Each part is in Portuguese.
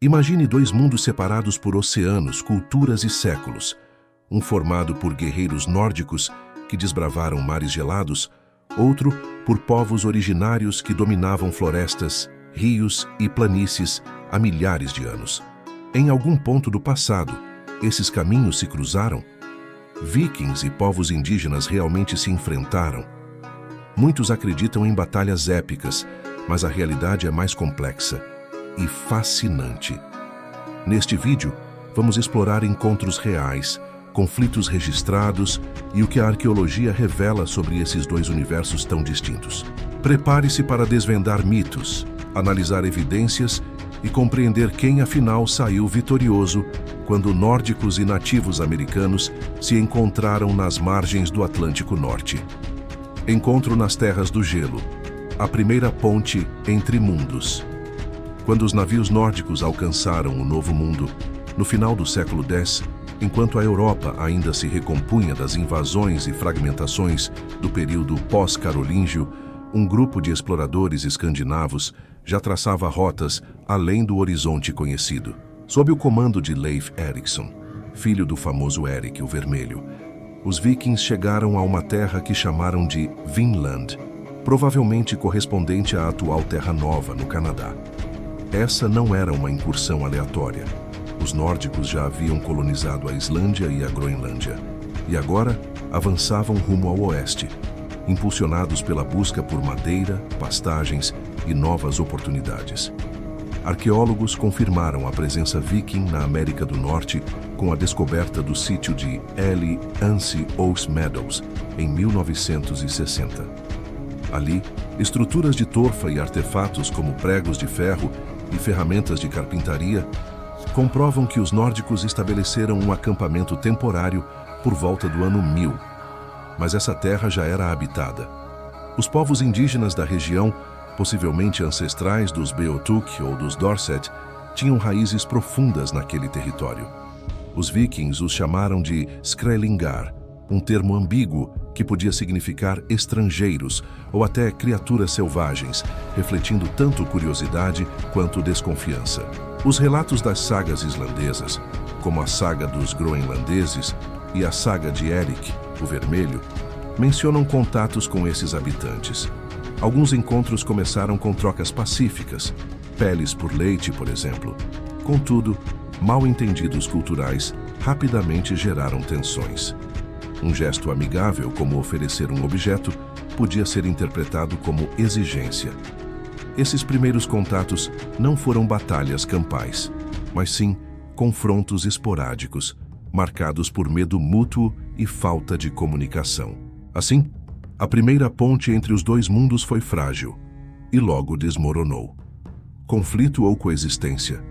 Imagine dois mundos separados por oceanos, culturas e séculos. Um formado por guerreiros nórdicos que desbravaram mares gelados, outro por povos originários que dominavam florestas, rios e planícies há milhares de anos. Em algum ponto do passado, esses caminhos se cruzaram? Vikings e povos indígenas realmente se enfrentaram? Muitos acreditam em batalhas épicas, mas a realidade é mais complexa e fascinante. Neste vídeo, vamos explorar encontros reais, conflitos registrados e o que a arqueologia revela sobre esses dois universos tão distintos. Prepare-se para desvendar mitos, analisar evidências e compreender quem afinal saiu vitorioso quando nórdicos e nativos americanos se encontraram nas margens do Atlântico Norte. Encontro nas Terras do Gelo, a primeira ponte entre mundos. Quando os navios nórdicos alcançaram o Novo Mundo, no final do século X, enquanto a Europa ainda se recompunha das invasões e fragmentações do período pós-carolíngio, um grupo de exploradores escandinavos já traçava rotas além do horizonte conhecido. Sob o comando de Leif Erikson, filho do famoso Erik o Vermelho, os vikings chegaram a uma terra que chamaram de Vinland, provavelmente correspondente à atual Terra Nova, no Canadá. Essa não era uma incursão aleatória. Os nórdicos já haviam colonizado a Islândia e a Groenlândia, e agora avançavam rumo ao oeste, impulsionados pela busca por madeira, pastagens e novas oportunidades. Arqueólogos confirmaram a presença viking na América do Norte com a descoberta do sítio de Ely Anse Oaks Meadows, em 1960. Ali, estruturas de torfa e artefatos como pregos de ferro e ferramentas de carpintaria comprovam que os nórdicos estabeleceram um acampamento temporário por volta do ano 1000. Mas essa terra já era habitada. Os povos indígenas da região, possivelmente ancestrais dos Beothuk ou dos Dorset, tinham raízes profundas naquele território. Os vikings os chamaram de Skrællingar, um termo ambíguo que podia significar estrangeiros ou até criaturas selvagens, refletindo tanto curiosidade quanto desconfiança. Os relatos das sagas islandesas, como a saga dos groenlandeses e a saga de Erik o Vermelho, mencionam contatos com esses habitantes. Alguns encontros começaram com trocas pacíficas, peles por leite, por exemplo. Contudo, mal-entendidos culturais rapidamente geraram tensões. Um gesto amigável, como oferecer um objeto, podia ser interpretado como exigência. Esses primeiros contatos não foram batalhas campais, mas sim confrontos esporádicos, marcados por medo mútuo e falta de comunicação. Assim, a primeira ponte entre os dois mundos foi frágil e logo desmoronou. Conflito ou coexistência?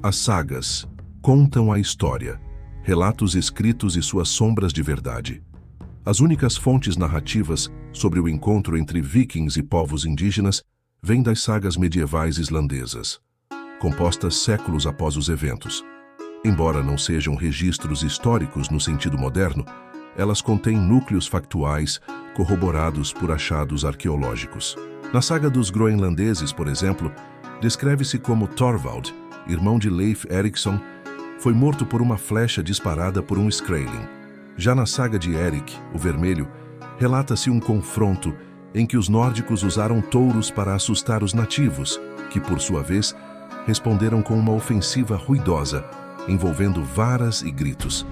As sagas contam a história, relatos escritos e suas sombras de verdade. As únicas fontes narrativas sobre o encontro entre vikings e povos indígenas vêm das sagas medievais islandesas, compostas séculos após os eventos. Embora não sejam registros históricos no sentido moderno, elas contêm núcleos factuais corroborados por achados arqueológicos. Na saga dos groenlandeses, por exemplo, descreve-se como Thorvald, irmão de Leif Erikson, foi morto por uma flecha disparada por um Skrælling. Já na saga de Erik o Vermelho, relata-se um confronto em que os nórdicos usaram touros para assustar os nativos, que, por sua vez, responderam com uma ofensiva ruidosa, envolvendo varas e gritos.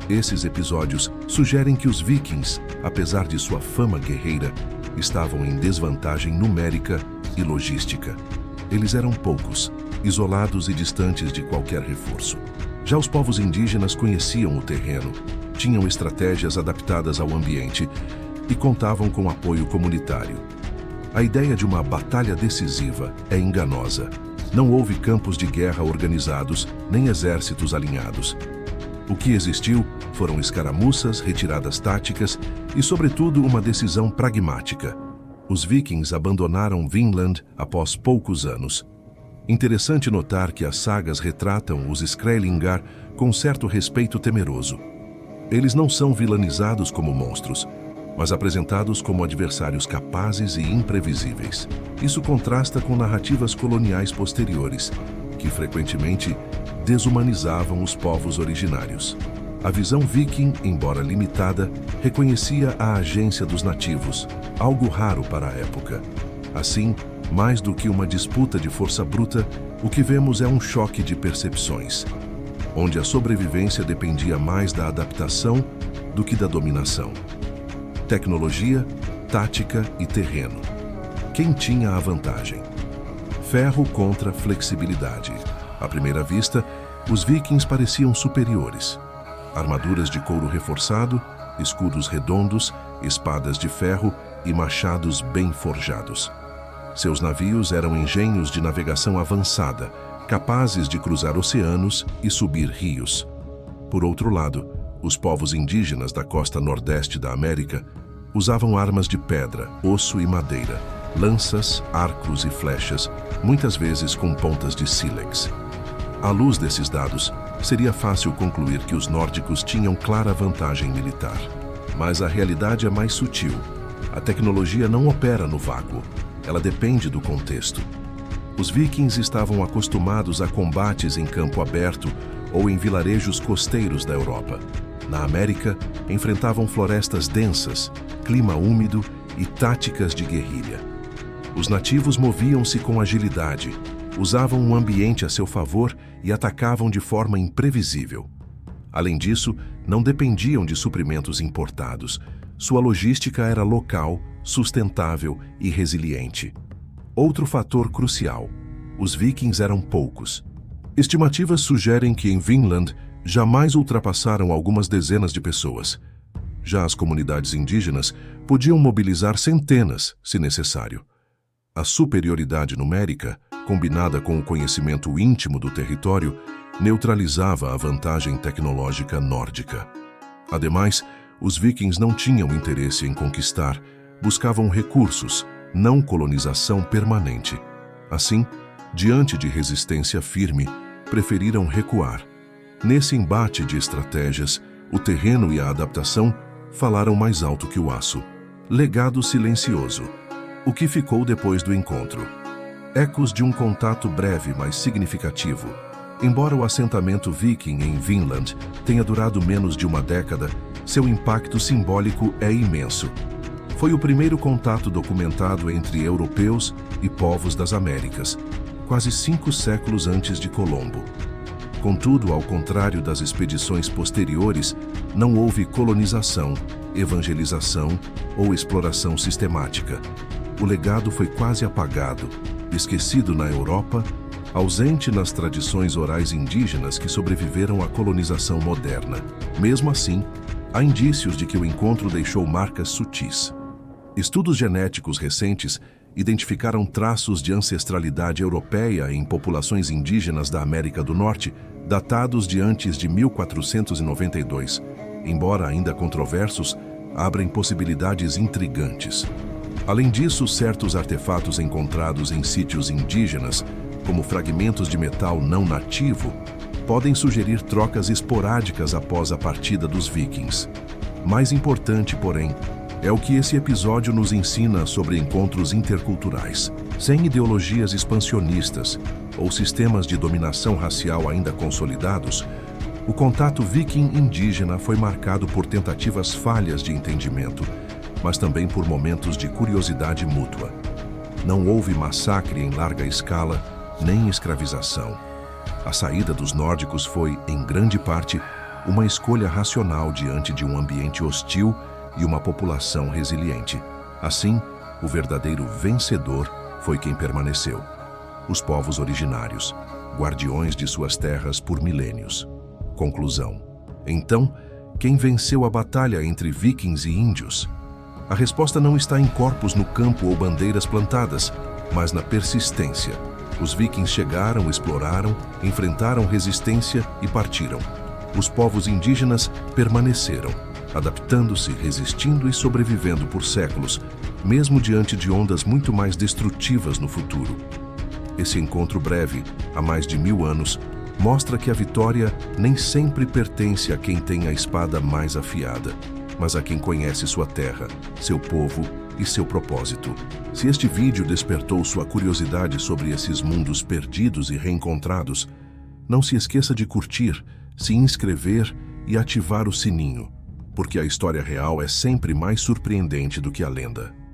Esses episódios sugerem que os vikings, apesar de sua fama guerreira, estavam em desvantagem numérica e logística. Eles eram poucos, isolados e distantes de qualquer reforço. Já os povos indígenas conheciam o terreno, tinham estratégias adaptadas ao ambiente e contavam com apoio comunitário. A ideia de uma batalha decisiva é enganosa. Não houve campos de guerra organizados, nem exércitos alinhados. O que existiu foram escaramuças, retiradas táticas e, sobretudo, uma decisão pragmática. Os vikings abandonaram Vinland após poucos anos. Interessante notar que as sagas retratam os Skrællingar com certo respeito temeroso. Eles não são vilanizados como monstros, mas apresentados como adversários capazes e imprevisíveis. Isso contrasta com narrativas coloniais posteriores, que que frequentemente desumanizavam os povos originários. A visão viking, embora limitada, reconhecia a agência dos nativos, algo raro para a época. Assim, mais do que uma disputa de força bruta, o que vemos é um choque de percepções, onde a sobrevivência dependia mais da adaptação do que da dominação. Tecnologia, tática e terreno. Quem tinha a vantagem? Ferro contra flexibilidade. À primeira vista, os vikings pareciam superiores. Armaduras de couro reforçado, escudos redondos, espadas de ferro e machados bem forjados. Seus navios eram engenhos de navegação avançada, capazes de cruzar oceanos e subir rios. Por outro lado, os povos indígenas da costa nordeste da América usavam armas de pedra, osso e madeira, lanças, arcos e flechas, muitas vezes com pontas de sílex. À luz desses dados, seria fácil concluir que os nórdicos tinham clara vantagem militar. Mas a realidade é mais sutil. A tecnologia não opera no vácuo, ela depende do contexto. Os vikings estavam acostumados a combates em campo aberto ou em vilarejos costeiros da Europa. Na América, enfrentavam florestas densas, clima úmido e táticas de guerrilha. Os nativos moviam-se com agilidade, usavam o ambiente a seu favor e atacavam de forma imprevisível. Além disso, não dependiam de suprimentos importados. Sua logística era local, sustentável e resiliente. Outro fator crucial: os vikings eram poucos. Estimativas sugerem que em Vinland jamais ultrapassaram algumas dezenas de pessoas. Já as comunidades indígenas podiam mobilizar centenas, se necessário. A superioridade numérica, combinada com o conhecimento íntimo do território, neutralizava a vantagem tecnológica nórdica. Ademais, os vikings não tinham interesse em conquistar, buscavam recursos, não colonização permanente. Assim, diante de resistência firme, preferiram recuar. Nesse embate de estratégias, o terreno e a adaptação falaram mais alto que o aço. Legado silencioso. O que ficou depois do encontro? Ecos de um contato breve, mas significativo. Embora o assentamento viking em Vinland tenha durado menos de uma década, seu impacto simbólico é imenso. Foi o primeiro contato documentado entre europeus e povos das Américas, quase 5 séculos antes de Colombo. Contudo, ao contrário das expedições posteriores, não houve colonização, evangelização ou exploração sistemática. O legado foi quase apagado, esquecido na Europa, ausente nas tradições orais indígenas que sobreviveram à colonização moderna. Mesmo assim, há indícios de que o encontro deixou marcas sutis. Estudos genéticos recentes identificaram traços de ancestralidade europeia em populações indígenas da América do Norte, datados de antes de 1492. Embora ainda controversos, abrem possibilidades intrigantes. Além disso, certos artefatos encontrados em sítios indígenas, como fragmentos de metal não nativo, podem sugerir trocas esporádicas após a partida dos vikings. Mais importante, porém, é o que esse episódio nos ensina sobre encontros interculturais. Sem ideologias expansionistas ou sistemas de dominação racial ainda consolidados, o contato viking-indígena foi marcado por tentativas falhas de entendimento, mas também por momentos de curiosidade mútua. Não houve massacre em larga escala, nem escravização. A saída dos nórdicos foi, em grande parte, uma escolha racional diante de um ambiente hostil e uma população resiliente. Assim, o verdadeiro vencedor foi quem permaneceu: os povos originários, guardiões de suas terras por milênios. Conclusão: então, quem venceu a batalha entre vikings e índios? A resposta não está em corpos no campo ou bandeiras plantadas, mas na persistência. Os vikings chegaram, exploraram, enfrentaram resistência e partiram. Os povos indígenas permaneceram, adaptando-se, resistindo e sobrevivendo por séculos, mesmo diante de ondas muito mais destrutivas no futuro. Esse encontro breve, há mais de 1000 anos, mostra que a vitória nem sempre pertence a quem tem a espada mais afiada, mas a quem conhece sua terra, seu povo e seu propósito. Se este vídeo despertou sua curiosidade sobre esses mundos perdidos e reencontrados, não se esqueça de curtir, se inscrever e ativar o sininho, porque a história real é sempre mais surpreendente do que a lenda.